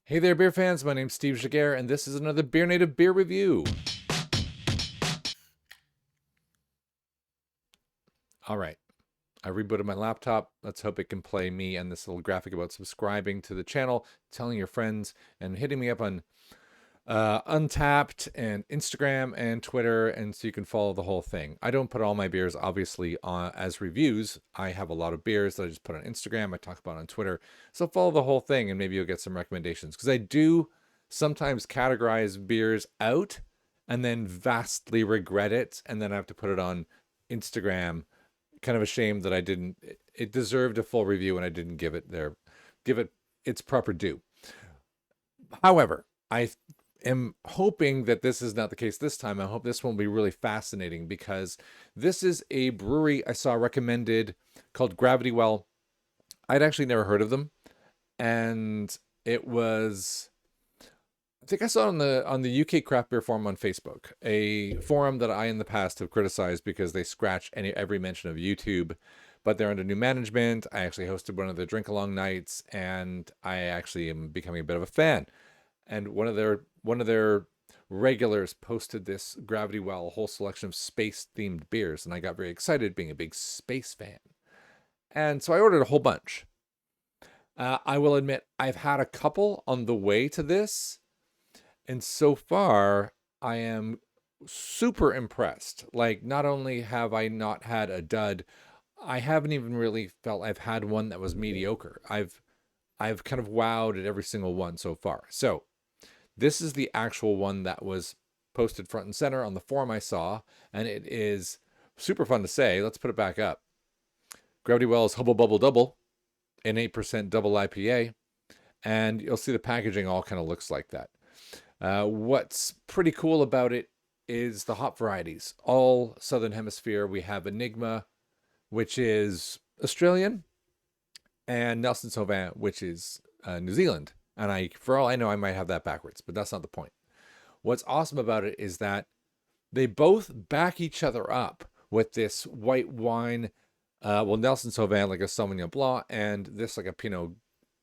Hey there, beer fans. My name's Steve Jaguar, and this is another BeerNative beer review. All right, I rebooted my laptop. Let's hope it can play me and this little graphic about subscribing to the channel, telling your friends, and hitting me up on Untappd and Instagram and Twitter, and so you can follow the whole thing. I don't put all my beers, obviously, as reviews. I have a lot of beers that I just put on Instagram. I talk about on Twitter. So follow the whole thing, and maybe you'll get some recommendations. Because I do sometimes categorize beers out and then vastly regret it, and then I have to put it on Instagram. Kind of ashamed that I didn't. It deserved a full review, and I didn't give it its proper due. However, I am hoping that this is not the case this time. I hope this one will be really fascinating because this is a brewery I saw recommended called Gravity Well. I'd actually never heard of them, and it was, I think I saw it on the UK Craft Beer Forum on Facebook, a forum that I in the past have criticized because they scratch every mention of YouTube, but they're under new management. I actually hosted one of their drink along nights, and I actually am becoming a bit of a fan. And one of their regulars posted this Gravity Well, a whole selection of space themed beers, and I got very excited being a big space fan. And so I ordered a whole bunch. I will admit I've had a couple on the way to this, and so far I am super impressed. Like, not only have I not had a dud, I haven't even really felt I've had one that was mediocre. I've kind of wowed at every single one so far. So this is the actual one that was posted front and center on the forum I saw, and it is super fun to say. Let's put it back up. Gravity Well is Hubble Bubble Double, an 8% double IPA, and you'll see the packaging all kind of looks like that. What's pretty cool about it is the hop varieties. All Southern Hemisphere. We have Enigma, which is Australian, and Nelson Sauvin, which is New Zealand. And for all I know, I might have that backwards, but that's not the point. What's awesome about it is that they both back each other up with this white wine. Nelson Sauvin like a Sauvignon Blanc, and this like a Pinot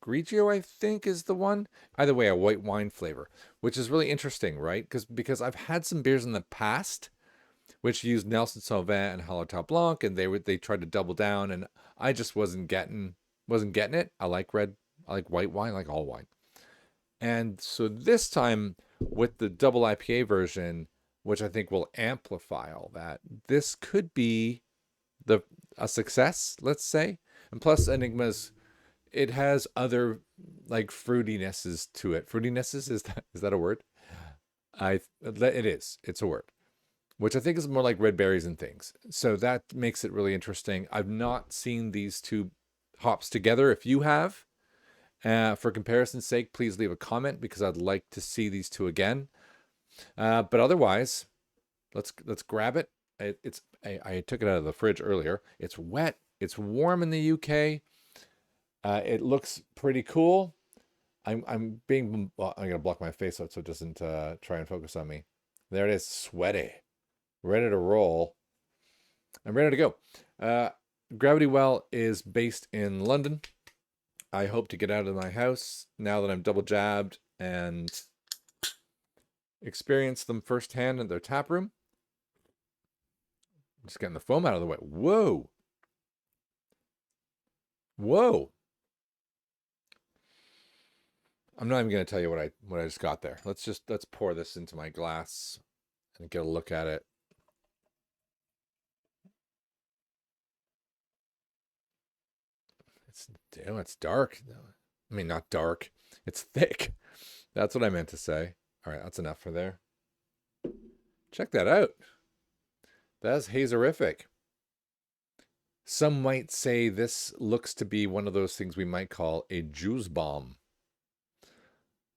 Grigio, I think is the one. Either way, a white wine flavor, which is really interesting, right? Because I've had some beers in the past which used Nelson Sauvin and Hallertau Blanc, and they tried to double down, and I just wasn't getting it. I like white wine, I like all wine. And so this time with the double IPA version, which I think will amplify all that, this could be a success, let's say. And plus Enigma's, it has other like fruitinesses to it. Fruitinesses, is that a word? It is. It's a word, which I think is more like red berries and things. So that makes it really interesting. I've not seen these two hops together. If you have, for comparison's sake, please leave a comment because I'd like to see these two again. But otherwise, let's grab it. I took it out of the fridge earlier. It's wet. It's warm in the UK. It looks pretty cool. I'm gonna block my face out so it doesn't try and focus on me. There it is, sweaty, ready to roll. I'm ready to go. Gravity Well is based in London. I hope to get out of my house now that I'm double jabbed and experience them firsthand in their tap room. Just getting the foam out of the way. Whoa. I'm not even going to tell you what I just got there. Let's pour this into my glass and get a look at it. It's dark. I mean, not dark. It's thick. That's what I meant to say. All right, that's enough for there. Check that out. That's hazerific. Some might say this looks to be one of those things we might call a juice bomb.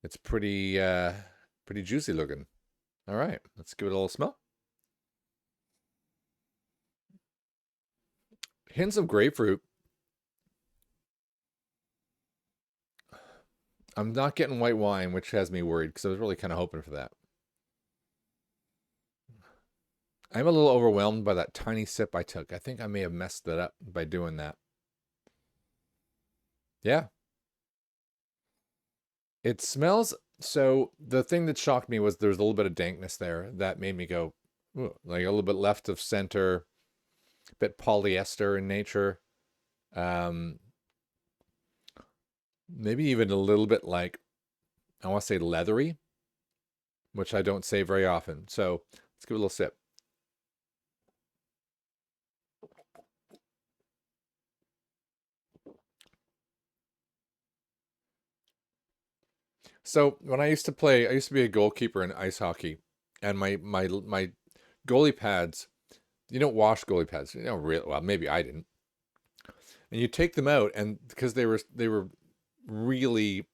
It's pretty juicy looking. All right, let's give it a little smell. Hints of grapefruit. I'm not getting white wine, which has me worried because I was really kind of hoping for that. I'm a little overwhelmed by that tiny sip I took. I think I may have messed it up by doing that. Yeah. It smells. So the thing that shocked me was there's a little bit of dankness there that made me go, "Ooh," like a little bit left of center, a bit polyester in nature. Um, Maybe even a little bit like, I want to say leathery, which I don't say very often. So let's give it a little sip. So when I used to play, I used to be a goalkeeper in ice hockey, and my goalie pads, you don't wash goalie pads. You know, really well, maybe I didn't. And you take them out, and because they were really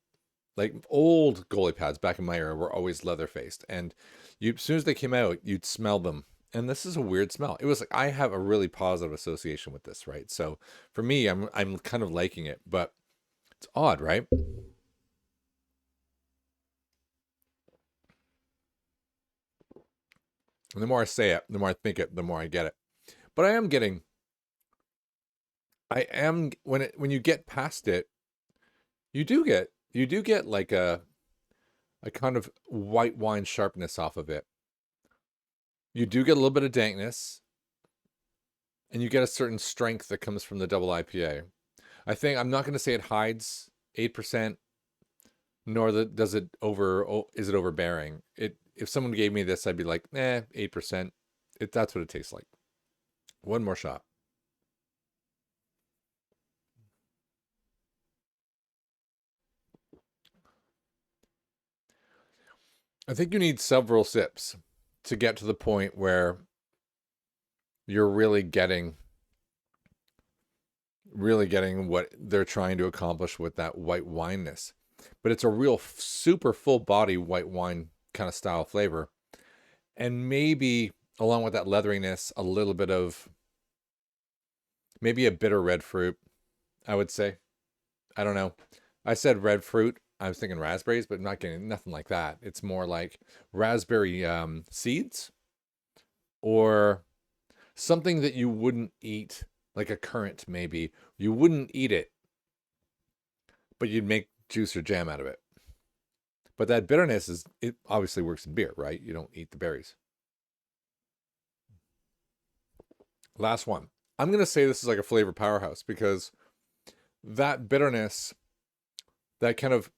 like old goalie pads back in my era were always leather faced, and you as soon as they came out, you'd smell them. And this is a weird smell. It was like I have a really positive association with this, right? So for me, I'm kind of liking it, but it's odd, right? And the more I say it, the more I think it, the more I get it. But I am when you get past it, you do get like a kind of white wine sharpness off of it. You do get a little bit of dankness, and you get a certain strength that comes from the double IPA. I think I'm not going to say it hides 8%, nor that does it is it overbearing. It if someone gave me this, I'd be like, 8%. That's what it tastes like. One more shot. I think you need several sips to get to the point where you're really getting what they're trying to accomplish with that white wineness. But it's a real super full body white wine kind of style flavor. And maybe along with that leatheriness, a little bit of maybe a bitter red fruit, I would say. I don't know. I said red fruit. I was thinking raspberries, but I'm not getting nothing like that. It's more like raspberry seeds or something that you wouldn't eat, like a currant, maybe. You wouldn't eat it, but you'd make juice or jam out of it. But that bitterness it obviously works in beer, right? You don't eat the berries. Last one. I'm going to say this is like a flavor powerhouse because that bitterness, that kind of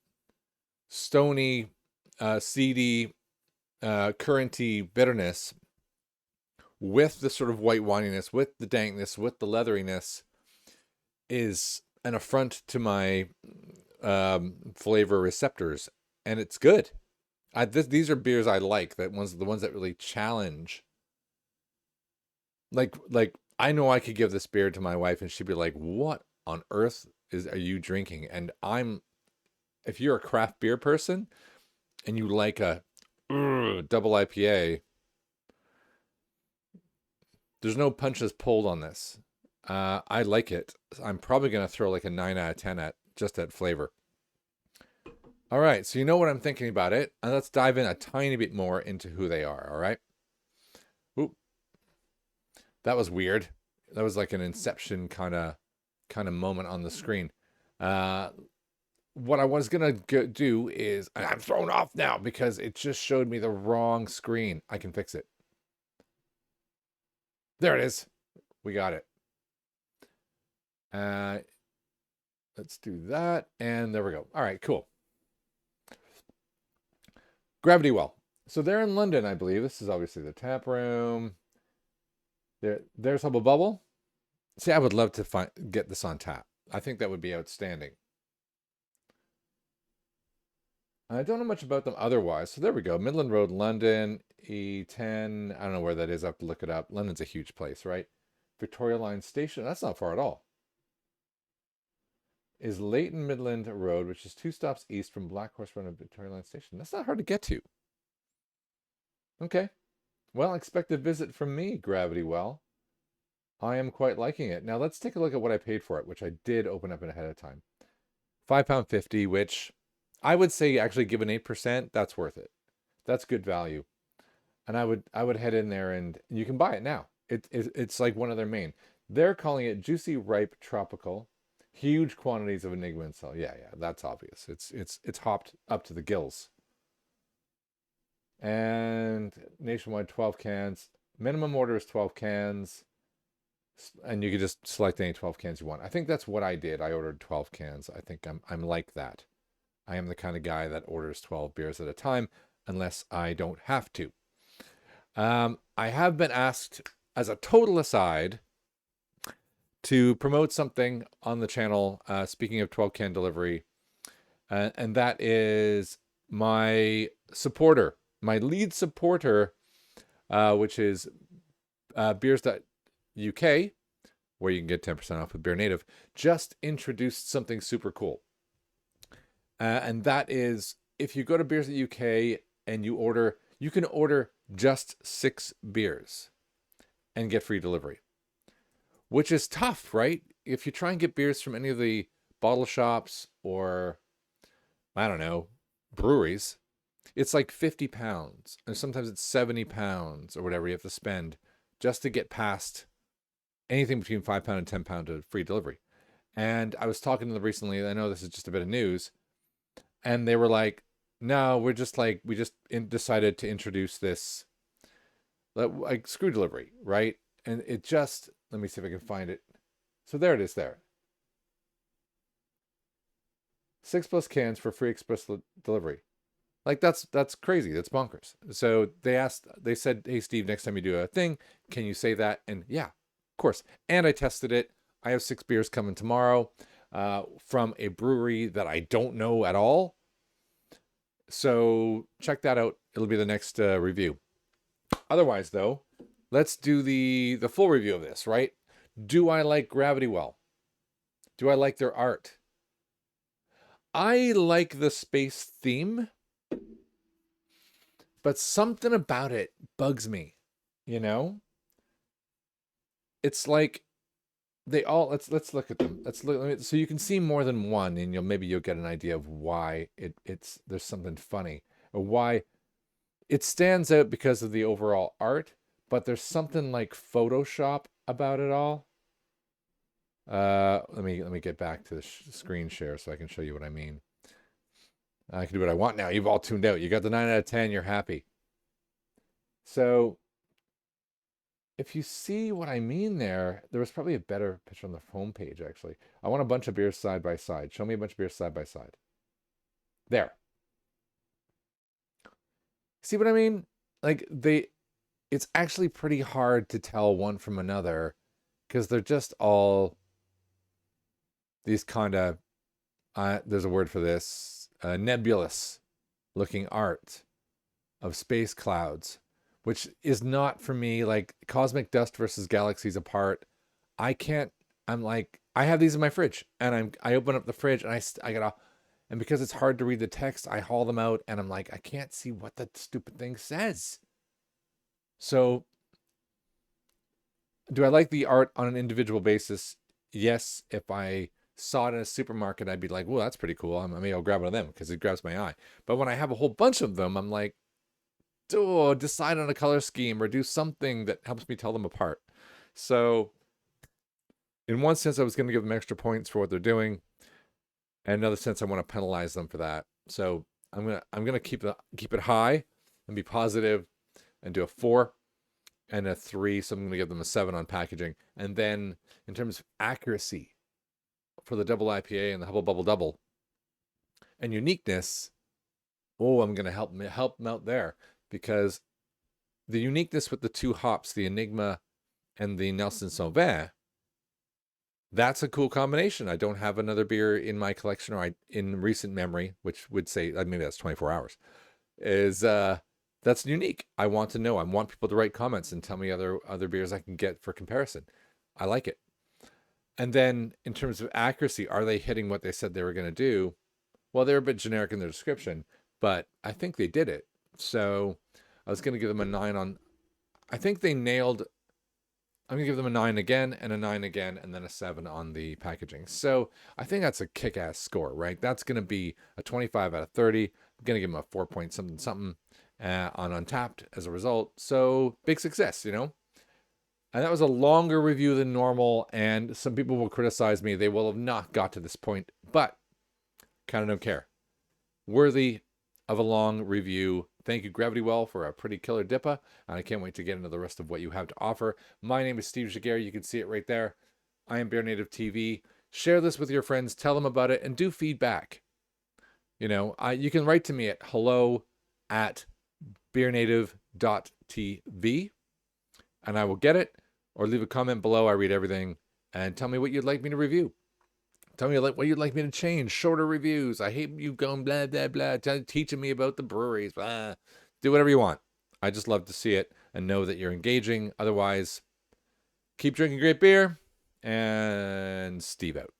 stony, seedy, curranty bitterness with the sort of white wininess, with the dankness, with the leatheriness is an affront to my flavor receptors, and it's good. These are beers I like. The ones that really challenge. Like I know I could give this beer to my wife, and she'd be like, "What on earth are you drinking?" And if you're a craft beer person and you like a double IPA, there's no punches pulled on this. I like it. I'm probably gonna throw like a 9 out of 10 at flavor. All right, so you know what I'm thinking about it, and let's dive in a tiny bit more into who they are. All right. Oop, that was weird. That was like an Inception kind of moment on the screen. Uh, what I was gonna do is I'm thrown off now because it just showed me the wrong screen. I can fix it. There it is. We got it. Uh, let's do that, and there we go. All right, cool. Gravity Well. So they're in London, I believe. This is obviously the tap room. There's Hubble Bubble. See, I would love to get this on tap. I think that would be outstanding. I don't know much about them otherwise. So there we go. Midland Road, London, E10. I don't know where that is. I have to look it up. London's a huge place, right? Victoria Line Station. That's not far at all. Is Leyton Midland Road, which is 2 stops east from Black Horse Run of Victoria Line Station. That's not hard to get to. Okay. Well, expect a visit from me, Gravity Well. I am quite liking it. Now let's take a look at what I paid for it, which I did open up ahead of time. £5.50, which I would say actually given 8%, that's worth it. That's good value. And I would head in there and you can buy it now. It's like one of their main. They're calling it Juicy Ripe Tropical. Huge quantities of Enigma and Cell. Yeah, yeah, that's obvious. It's hopped up to the gills. And nationwide 12 cans. Minimum order is 12 cans. And you can just select any 12 cans you want. I think that's what I did. I ordered 12 cans. I think I'm like that. I am the kind of guy that orders 12 beers at a time unless I don't have to. I have been asked, as a total aside, to promote something on the channel, speaking of 12 can delivery, and that is my supporter, my lead supporter, which is beers.uk, where you can get 10% off with BeerNative, just introduced something super cool. And that is, if you go to beers.uk and you can order just 6 beers and get free delivery, which is tough, right? If you try and get beers from any of the bottle shops or, I don't know, breweries, it's like 50 pounds, and sometimes it's 70 pounds or whatever you have to spend just to get past anything between £5 and £10 of free delivery. And I was talking to them recently, I know this is just a bit of news, and they were like, no, we just decided to introduce this, like, screw delivery, right? And it just, let me see if I can find it. So there it is there. 6+ cans for free express delivery. Like, that's crazy. That's bonkers. So they said, hey, Steve, next time you do a thing, can you say that? And yeah, of course. And I tested it. I have 6 beers coming tomorrow from a brewery that I don't know at all. So check that out. It'll be the next review. Otherwise, though, let's do the full review of this, right? Do I like Gravity Well? Do I like their art? I like the space theme, but something about it bugs me, you know? It's like they all, let's look at them. Let's look, so you can see more than one, and maybe you'll get an idea of why it's there's something funny, or why it stands out because of the overall art, but there's something like Photoshop about it all. Let me get back to the screen share so I can show you what I mean. I can do what I want now. You've all tuned out. You got the 9 out of 10. You're happy. So if you see what I mean there was probably a better picture on the homepage, actually. I want a bunch of beers side by side. Show me a bunch of beers side by side. There. See what I mean? Like, it's actually pretty hard to tell one from another because they're just all these kind of, there's a word for this, nebulous looking art of space clouds, which is not for me. Like, cosmic dust versus galaxies apart. I have these in my fridge, and I open up the fridge and I get off, and because it's hard to read the text, I haul them out and I'm like, I can't see what that stupid thing says. So do I like the art on an individual basis? Yes. If I saw it in a supermarket, I'd be like, well, that's pretty cool. Maybe I'll grab one of them because it grabs my eye. But when I have a whole bunch of them, I'm like, oh, decide on a color scheme or do something that helps me tell them apart. So in one sense, I was going to give them extra points for what they're doing. And another sense, I want to penalize them for that. So I'm gonna keep it high and be positive and do a 4 and a 3. So I'm going to give them a 7 on packaging. And then in terms of accuracy for the double IPA and the Hubble Bubble Double and uniqueness, I'm going to help them out there, because the uniqueness with the 2 hops, the Enigma and the Nelson Sauvin, that's a cool combination. I don't have another beer in my collection, or in recent memory, which would say, maybe that's 24 hours, is that's unique. I want to know. I want people to write comments and tell me other beers I can get for comparison. I like it. And then in terms of accuracy, are they hitting what they said they were going to do? Well, they're a bit generic in their description, but I think they did it. So I was going to give them a 9 on, I think they nailed, I'm going to give them a 9 again and a 9 again and then a 7 on the packaging. So I think that's a kick-ass score, right? That's going to be a 25 out of 30. I'm going to give them a 4 point something on Untappd as a result. So big success, you know? And that was a longer review than normal, and some people will criticize me. They will have not got to this point, but kind of don't care. Worthy of a long review. Thank you, Gravity Well, for a pretty killer DIPA, and I can't wait to get into the rest of what you have to offer. My name is Steve Giguere. You can see it right there. I am BeerNative TV. Share this with your friends. Tell them about it, and do feedback. You know, you can write to me at hello@beernative.tv, and I will get it, or leave a comment below. I read everything, and tell me what you'd like me to review. Tell me what you'd like me to change. Shorter reviews. I hate you going blah, blah, blah, teaching me about the breweries. Blah. Do whatever you want. I just love to see it and know that you're engaging. Otherwise, keep drinking great beer, and Steve out.